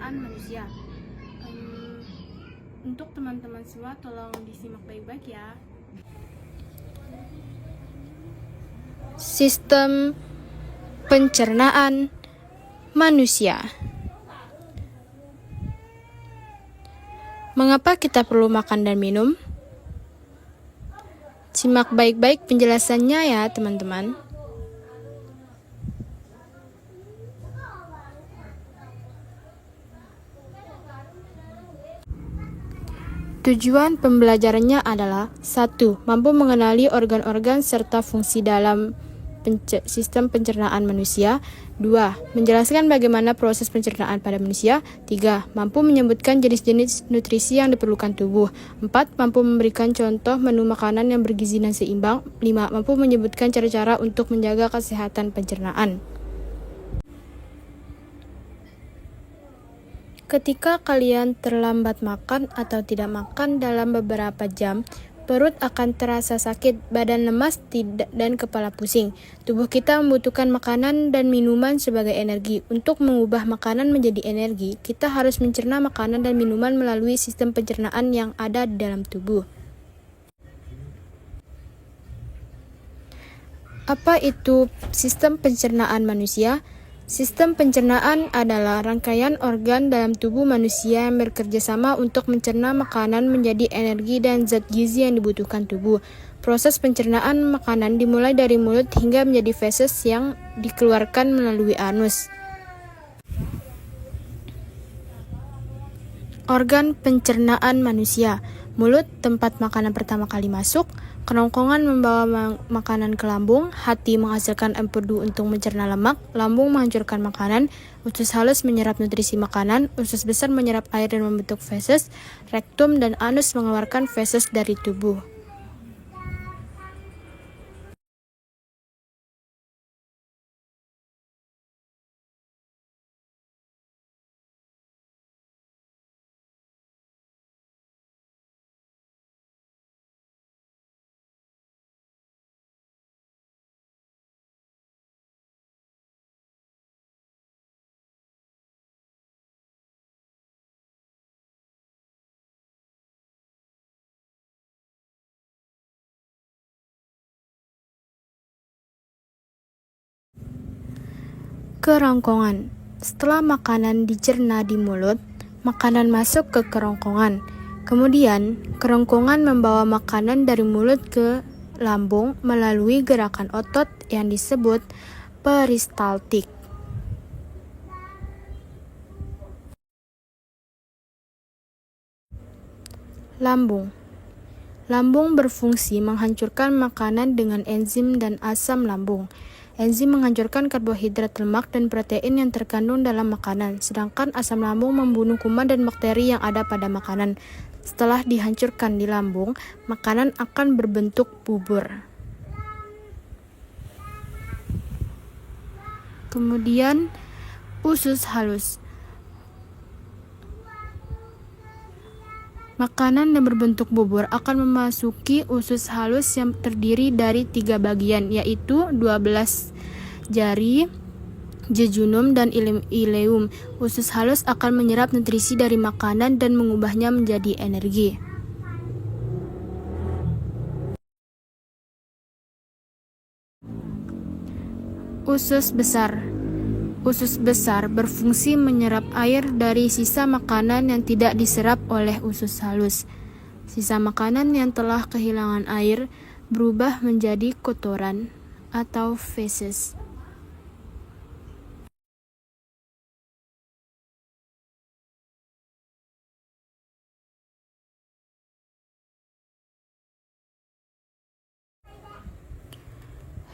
pencernaan manusia. Untuk teman-teman semua tolong disimak baik-baik ya. Sistem pencernaan manusia. Mengapa kita perlu makan dan minum? Simak baik-baik penjelasannya ya, teman-teman. Tujuan pembelajarannya adalah 1. Mampu mengenali organ-organ serta fungsi dalam sistem pencernaan manusia. 2. Menjelaskan bagaimana proses pencernaan pada manusia. 3. Mampu menyebutkan jenis-jenis nutrisi yang diperlukan tubuh. 4. Mampu memberikan contoh menu makanan yang bergizi dan seimbang. 5. Mampu menyebutkan cara-cara untuk menjaga kesehatan pencernaan. Ketika kalian terlambat makan atau tidak makan dalam beberapa jam, perut akan terasa sakit, badan lemas, dan kepala pusing. Tubuh kita membutuhkan makanan dan minuman sebagai energi. Untuk mengubah makanan menjadi energi, kita harus mencerna makanan dan minuman melalui sistem pencernaan yang ada di dalam tubuh. Apa itu sistem pencernaan manusia? Sistem pencernaan adalah rangkaian organ dalam tubuh manusia yang bekerja sama untuk mencerna makanan menjadi energi dan zat gizi yang dibutuhkan tubuh. Proses pencernaan makanan dimulai dari mulut hingga menjadi feses yang dikeluarkan melalui anus. Organ pencernaan manusia. Mulut, tempat makanan pertama kali masuk. Kerongkongan membawa makanan ke lambung. Hati menghasilkan empedu untuk mencerna lemak. Lambung menghancurkan makanan. Usus halus menyerap nutrisi makanan. Usus besar menyerap air dan membentuk feses. Rektum dan anus mengeluarkan feses dari tubuh. Kerongkongan. Setelah makanan dicerna di mulut, makanan masuk ke kerongkongan. Kemudian, kerongkongan membawa makanan dari mulut ke lambung melalui gerakan otot yang disebut peristaltik. Lambung. Lambung berfungsi menghancurkan makanan dengan enzim dan asam lambung. Enzim menghancurkan karbohidrat, lemak, dan protein yang terkandung dalam makanan, sedangkan asam lambung membunuh kuman dan bakteri yang ada pada makanan. Setelah dihancurkan di lambung, makanan akan berbentuk bubur. Kemudian, usus halus. Makanan yang berbentuk bubur akan memasuki usus halus yang terdiri dari 3 bagian, yaitu 12 jari, jejunum, dan ileum. Usus halus akan menyerap nutrisi dari makanan dan mengubahnya menjadi energi. Usus besar. Usus besar berfungsi menyerap air dari sisa makanan yang tidak diserap oleh usus halus. Sisa makanan yang telah kehilangan air berubah menjadi kotoran atau feses.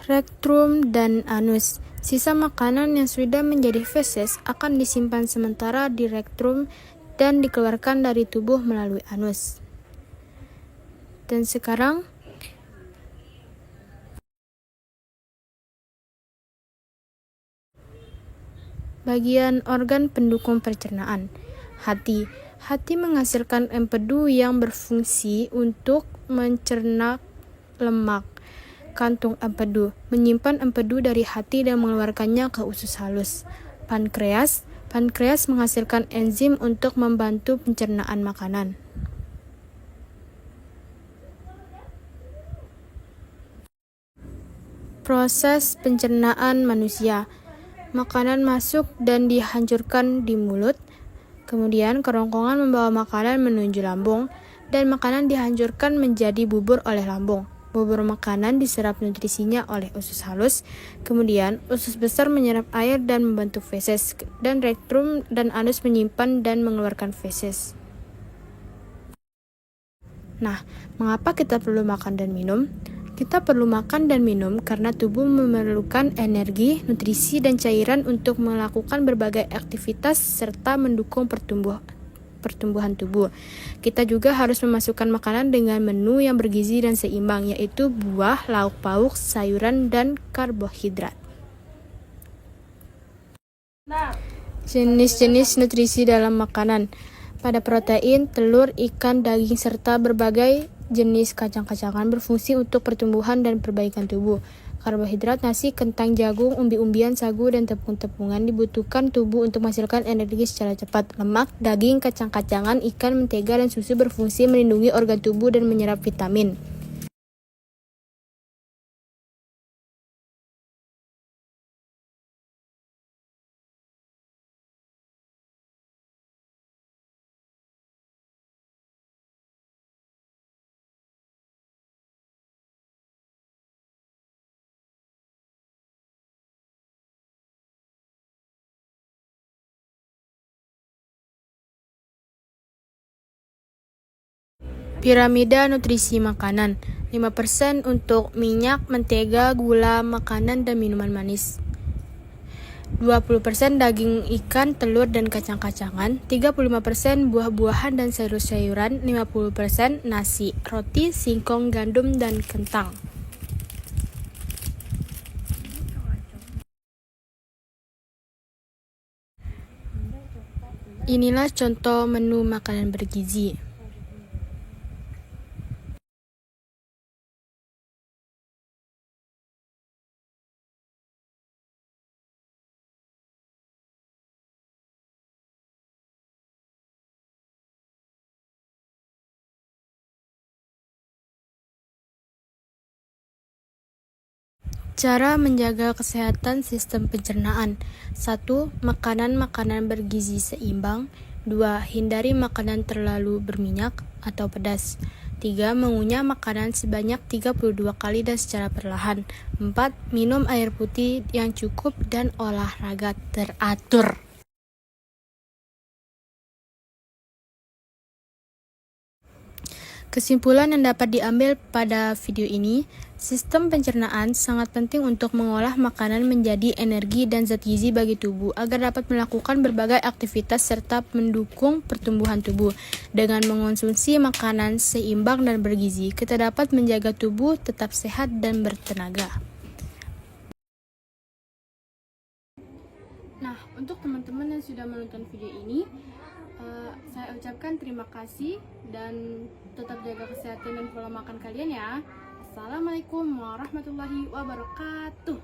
Rektum dan anus. Sisa makanan yang sudah menjadi feses akan disimpan sementara di rektum dan dikeluarkan dari tubuh melalui anus. Dan sekarang, bagian organ pendukung pencernaan. Hati. Hati menghasilkan empedu yang berfungsi untuk mencerna lemak. Kantung empedu menyimpan empedu dari hati dan mengeluarkannya ke usus halus. Pankreas. Pankreas menghasilkan enzim untuk membantu pencernaan makanan. Proses pencernaan manusia. Makanan masuk dan dihancurkan di mulut, kemudian kerongkongan membawa makanan menuju lambung, dan makanan dihancurkan menjadi bubur oleh lambung. Bubur makanan diserap nutrisinya oleh usus halus, kemudian usus besar menyerap air dan membentuk feses, dan rektum dan anus menyimpan dan mengeluarkan feses. Nah, mengapa kita perlu makan dan minum? Kita perlu makan dan minum karena tubuh memerlukan energi, nutrisi, dan cairan untuk melakukan berbagai aktivitas serta mendukung pertumbuhan tubuh. Kita juga harus memasukkan makanan dengan menu yang bergizi dan seimbang, yaitu buah, lauk pauk, sayuran, dan karbohidrat. Jenis-jenis nutrisi dalam makanan. Pada protein, telur, ikan, daging, serta berbagai jenis kacang-kacangan berfungsi untuk pertumbuhan dan perbaikan tubuh. Karbohidrat, nasi, kentang, jagung, umbi-umbian, sagu, dan tepung-tepungan dibutuhkan tubuh untuk menghasilkan energi secara cepat. Lemak, daging, kacang-kacangan, ikan, mentega, dan susu berfungsi melindungi organ tubuh dan menyerap vitamin. Piramida nutrisi makanan. 5% untuk minyak, mentega, gula, makanan, dan minuman manis. 20% daging ikan, telur, dan kacang-kacangan. 35% buah-buahan dan sayur-sayuran. 50% nasi, roti, singkong, gandum, dan kentang. Inilah contoh menu makanan bergizi. Cara menjaga kesehatan sistem pencernaan. 1. Makanan-makanan bergizi seimbang. 2. Hindari makanan terlalu berminyak atau pedas. 3. Mengunyah makanan sebanyak 32 kali dan secara perlahan. 4. Minum air putih yang cukup dan olahraga teratur. Kesimpulan yang dapat diambil pada video ini, sistem pencernaan sangat penting untuk mengolah makanan menjadi energi dan zat gizi bagi tubuh agar dapat melakukan berbagai aktivitas serta mendukung pertumbuhan tubuh. Dengan mengonsumsi makanan seimbang dan bergizi, kita dapat menjaga tubuh tetap sehat dan bertenaga. Nah, untuk teman-teman yang sudah menonton video ini, saya ucapkan terima kasih dan tetap jaga kesehatan dan pola makan kalian ya. Assalamualaikum warahmatullahi wabarakatuh.